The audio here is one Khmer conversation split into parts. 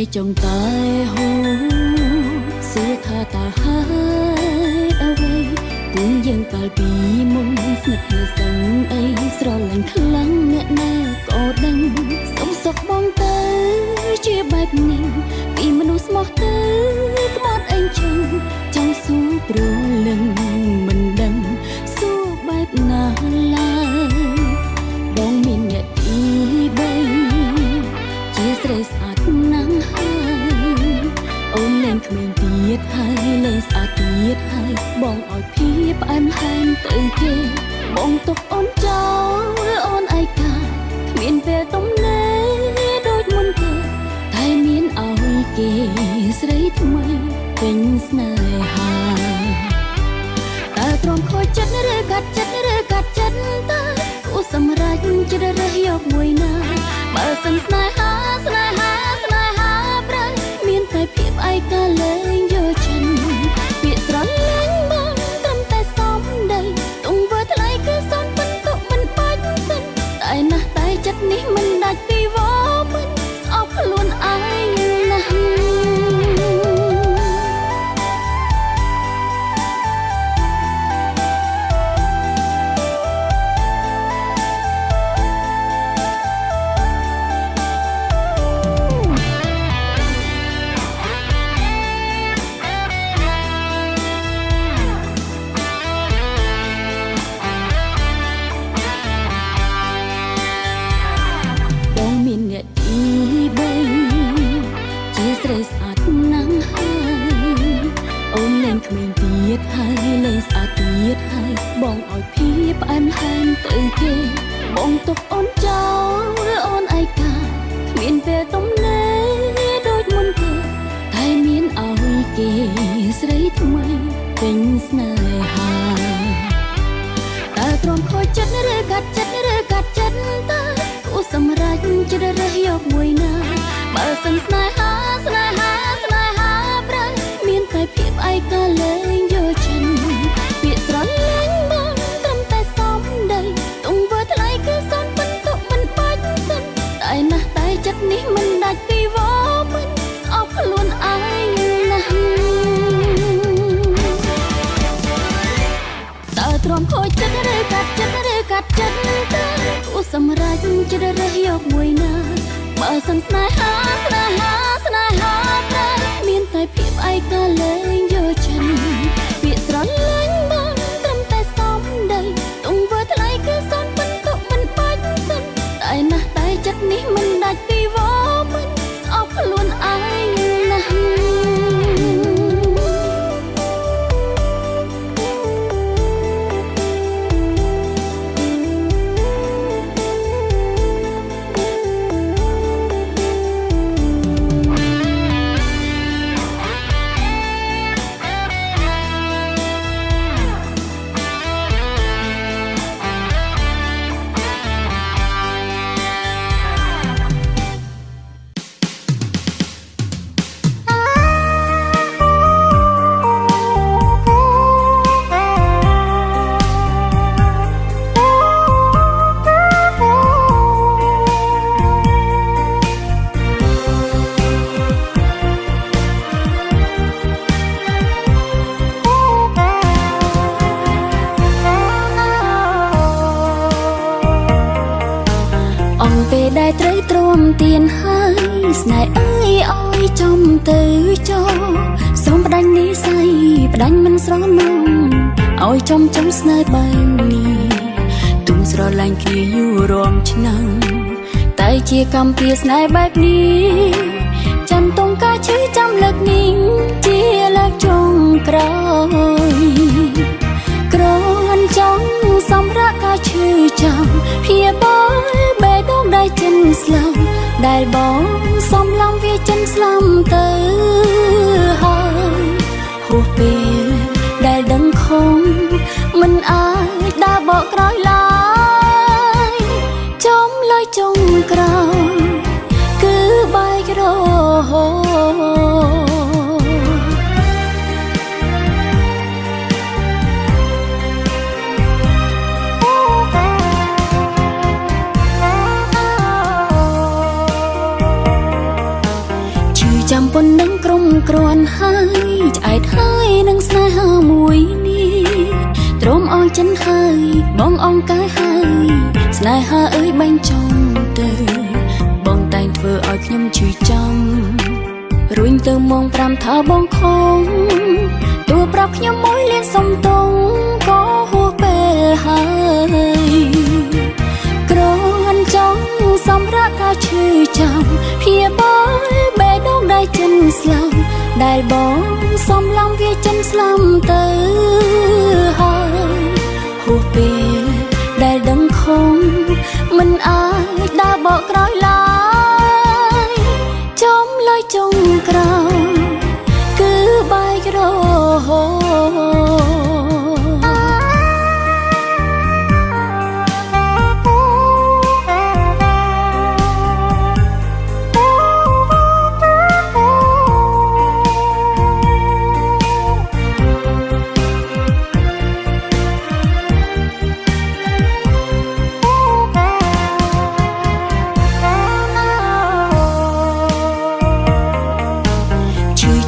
trong tai hô xưa tha ta hai away cũng dân cài bị mong ngất hờ rằng ấy sờ lạnh khăng nghẹn na có đắng sống sọc bóng tới chia bạch nhìn vì manusia mọc tới mất anh chồng trong suốt rồi lần mình đắng suốt bạch na la bóng miền nhật đi bay chia sẻ sát nắng hai ôn lên mình tiết hai lên sát tiết hai bong ỏi phíp anh hai tự kê bong tục ôn cháu ôn ai cả miền về tông nế đôi muôn cờ thay miền áo kê sấy mây tình snai hà ta tròn khôi chất gạt chất ta cô sầm ra chưa đã hiểu mùi na bà sân snai hà pra miền tây phim ai ca lên vô chân việt rắn lên băng cầm tay xóm đầy tung với thay cứ son vẫn tụ mình bách tân tại na tay chất ní mình đặt đi vô mình óc luôn ai nặng mình tiết hai lên xa tiết hai bong ỏi phíp anh hai tự kê bong tục ôn cháu ôn ai cả miền về tông nế đôi muôn cờ thay miền áo kê sấy mây tình snai hà ta tròn khôi chất gạt chất ta cô sầm ra chưa đã hiểu mùi na bà sân snai hà pra miền tây phim ai ca lên vô chân việt rắn lên băng cầm tay xóm đầy tung với thay cứ son vẫn tụ mình bách tân tại na tay chất ní mình đặt đi vô mình óc luôn ai nặng ta tròn khôi chất gạt chất ta cô sầm ra chưa đã hiểu mùi na bà sân snai hà pra miền tây phim ai ca lên vô chân việt rắn lên băng cầm tay xóm đầy tung với thay cứ son vẫn tụ mình bách tân tại na tay chất ní mình đặt đi vô mình óc luôn ai nặng về đài tới trôm tiền hai snai ơi ôi trong từ cho sống đánh ní say đánh mình xóa mong ôi trong snai bay ni tung sờ lạnh kia yu rom chnang tay chia cầm kia snai bay ni chân tung ca chữ trăm lực nín chia lạc trong cõi cõi trong sóng ra ca chữ chàng phía bói bê đốt đai chân slam đài bóng sóng long phía chân slam tới hai hồ bê đài đấng không mình ai đã bỏ cõi lại trong lời trong cõi cứ bay cái đồ គ្រាន់ហើយឆ្អែតហើយនឹងស្នេហាមួយនេះទ្រាំអោយចិនហើយបងអងកាយហើយស្នេហាអើយបាញ់ចំទៅបងតែងធ្វើឲ្យខ្ញុំឈឺចាំរួញទៅមង5ថាបងខំទោះប្រាប់ខ្ញុំមួយលៀនសុំតងក៏ហួសពេលហើយគ្រាន់ចង់សម្រាប់ការឈឺចាំព្យាបាលបេះដូងដែលចិនស្លាប់ដែលបងសំឡងវាចិនស្លាប់ទៅហើយហួសពេលដែលដឹងខំមិនអាចដើរបកក្រោយឡើយចំលើយចុងក្រោយគឺបែករហូត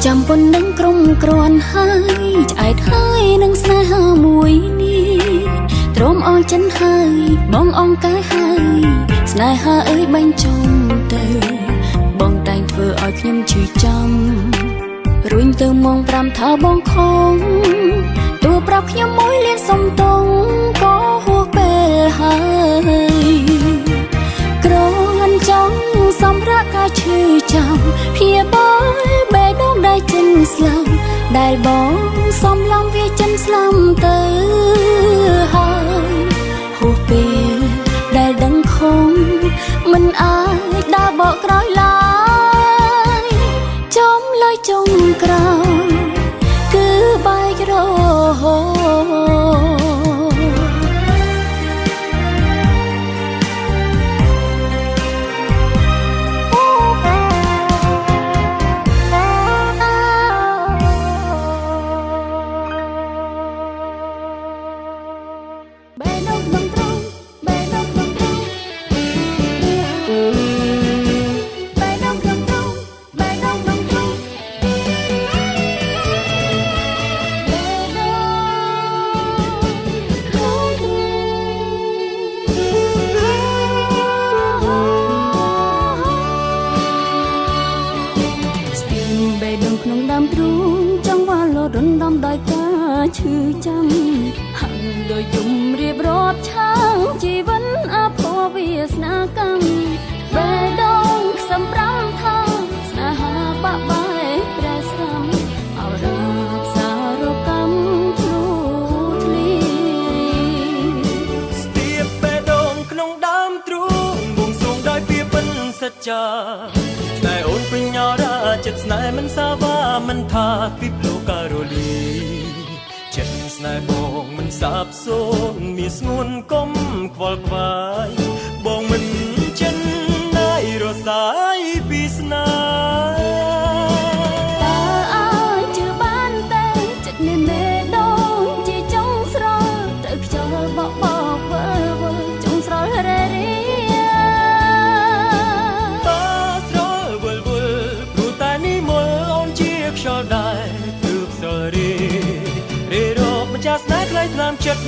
ចាំប៉ុណ្ណឹងក្រុមគ្រាន់ហើយឆ្អែតហើយនឹងស្នេហាមួយនេះទ្រាំអោយចិនហើយបងអងកាយហើយស្នេហាអើយបាញ់ចំទៅបងតែងធ្វើឲ្យខ្ញុំឈឺចាំរួញទៅមង5ថាបងខំទោះប្រាប់ខ្ញុំមួយលៀនសុំតងក៏ហួសពេលហើយគ្រាន់ចង់សម្រាប់ការឈឺចាំព្យាបាលបេះដូងដែលចិនស្លាប់ដែលបងសំឡងវាចិនស្លាប់ទៅហើយហួសពេលដែលដឹងខំមិនអាចដើរបកក្រោយឡើយចំលើយចុងក្រោយគឺបែករហូតក្នុងដើមទ្រូងចង់វាលោតរំដំដោយការឈឺចាំហាំងដោយយំរៀបរាប់ឆាងជីវិតអភ័ព្វវាសនាកម្មបេះដូងសម្រាមថាស្នេហាបាក់បែកប្រែស្រាំអរ៉ាបសារកម្មធ្លូធ្លាស្ទាបបេះដូងក្នុងដើមទ្រូងបួងសួងដោយពាក្យបិណ្ឌសច្ចាស្នេហ៍អូនពេញញ៉ារាចិត្តស្នេហ៍មិនសាវាមិនថាពីផ្លូវការ៉ូលីចិត្តស្នេហ៍បងមិនសាបសូន្យមានស្ងួនកុំខ្វល់ខ្វាយបងមិនចិនណាយរសាយពីស្នេហ៍តើអាចជឿបានទេចិត្តនេះមេដូងជាចុងស្រល់ត្រូវខ្យល់បបវើចុងស្រល់រេរីខ្យល់ដែរគឺខ្សលរីរោគម្ចាស់ស្នេហ៍ខ្លាយថ្នាំចិត្ត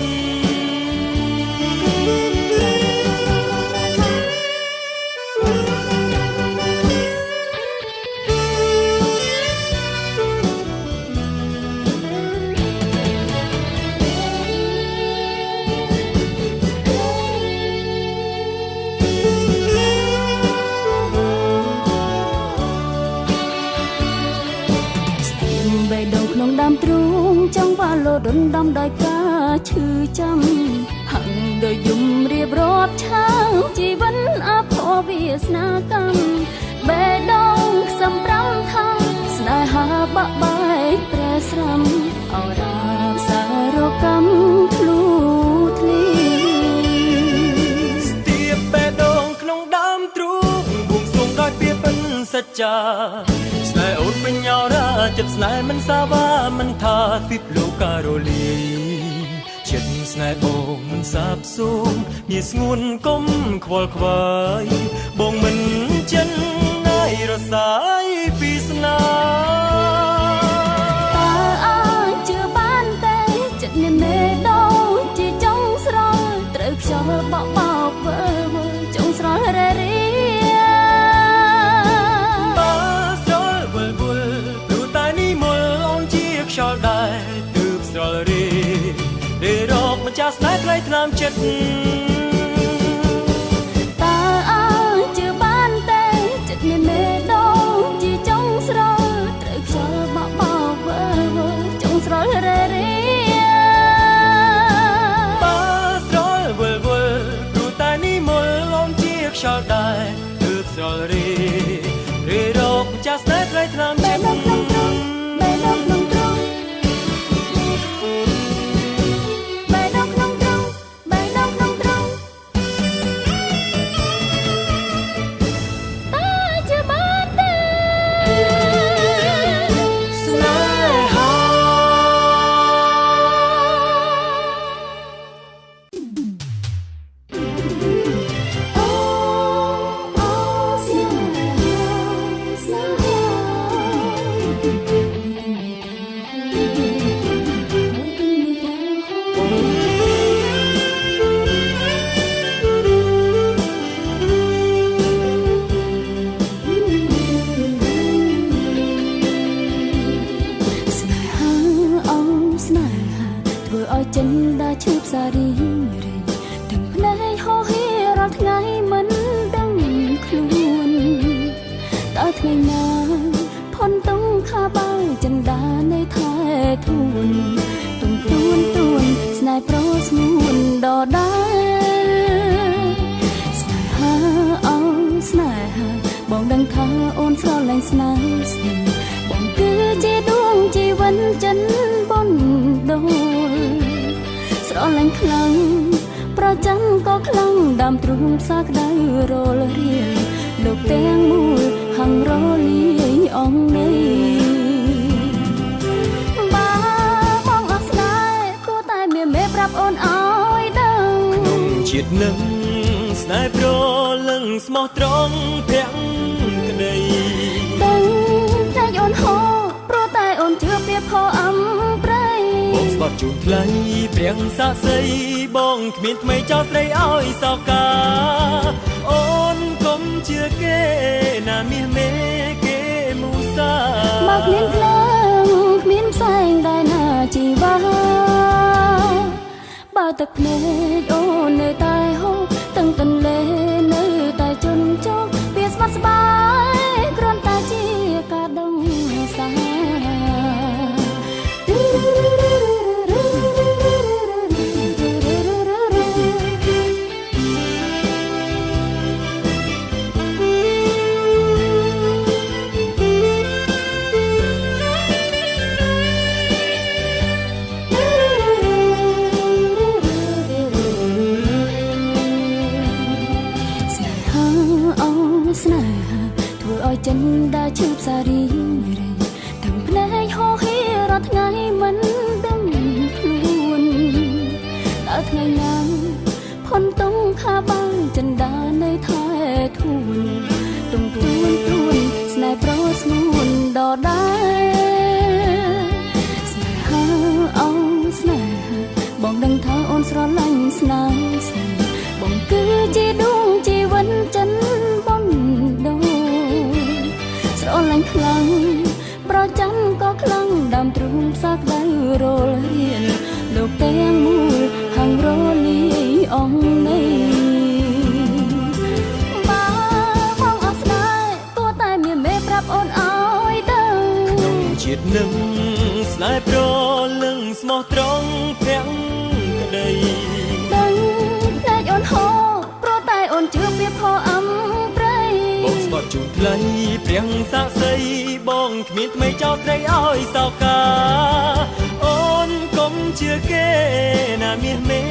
បេះដូងក្នុងដើមទ្រូងចង់វាលោតរំដំដោយការឈឺចាំហាំងដោយយំរៀបរាប់ឆាងជីវិតអភ័ព្វវាសនាកម្មបេះដូងសម្រាមថាស្នេហាបាក់បែកប្រែស្រាំអរ៉ាបសារកម្មធ្លូធ្លាស្ទាបបេះដូងក្នុងដើមទ្រូងបួងសួងដោយពាក្យបិណ្ឌសច្ចាស្នេហ៍អូនពេញញ៉ារាចិត្តស្នេហ៍មិនសាវាមិនថាពីផ្លូវការ៉ូលីចិត្តស្នេហ៍បងមិនសាបសូន្យមានស្ងួនកុំខ្វល់ខ្វាយបងមិនចិនណាយរសាយពីស្នេហ៍ ថ្ងៃណាផុនតុងខាបាវចិនដានៃថែធួនទុំទួនស្នេហ៍ប្រុសស្ងួនដដែលស្នេហាអោស្នេហាបងដឹងថាអូនស្រឡាញ់ស្នេហ៍ស្នេហ៍បងគឺជាដួងជីវិតចិនបនដូលស្រឡាញ់ខ្លាំងប្រចាំក៏ខ្លាំងដើមទ្រូងផ្សាក្តៅរលរៀលលោកទាំងមូលហងរលាយអងនេះបាបងអត់ស្នេហ៍គួរតែមានមេប្រាប់អូនឲ្យដឹងក្នុងជាតិនឹងស្នេហ៍ប្រលឹងស្មោះត្រង់ភាំងក្តីដឹងតែអូនហោព្រោះតែអូនជឿពីផអំប្រៃបងស្បត់ជូនថ្លៃព្រៀងសាក់សីបងគ្មានថ្មីចោលស្រីឲ្យសោកាអូនកុំជឿគេណាមាសមេគេមូសាមកមានភ្លើងគ្មានផ្សែងដែលណាជីវ៉ាបើទឹកភ្នែកអូននៅតែហូរទាំងទន្លេនៅតែជន់ជោគវាស្បាត់ស្បាយគ្រាន់តែជាការដងសាស្នេហាធ្វើឲ្យចិនដាឈឺផ្សារីរៃទាំងភ្នែកហោហៀរាល់ថ្ងៃមិនដឹងខ្លួនតើថ្ងៃណាផុនតុងខាបាំងចិនដានៅថែធួនទុំទួនស្នេហ៍ប្រុសស្ងួនដដែលស្នេហាអោស្នេហាបងដឹងថាអូនស្រឡាញ់ស្នេហ៍ស្នេហ៍បងគឺជាដួងជីវិតចិនស្រឡាញ់ខ្លាំងប្រចាំក៏ខ្លាំងដើមទ្រូងផ្សាក្តៅរលរៀលលោកទាំងមូលហងរលាយអងនេះបាបងអត់ស្នេហ៍គួរតែមានមេប្រាប់អូនឲ្យដឹងក្នុងជាតិនឹងស្នេហ៍ប្រលឹងស្មោះត្រង់ភាំងក្តីដឹងភ្នែកអូនហោព្រោះតែអូនជឿពីផអំបងស្បត់ជូនថ្លៃព្រៀងសាក់សីបងគ្មានថ្មីចោលស្រីឲ្យសោកាអូនកុំជឿគេណាមាសមេ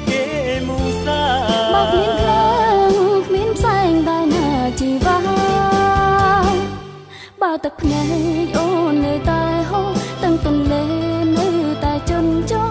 គេមូសាមកមានភ្លើងគ្មានផ្សែងដែលណាជីវ៉ាបើទឹកភ្នែកអូននៅតែហូរទាំងទន្លេនៅតែជន់ជោ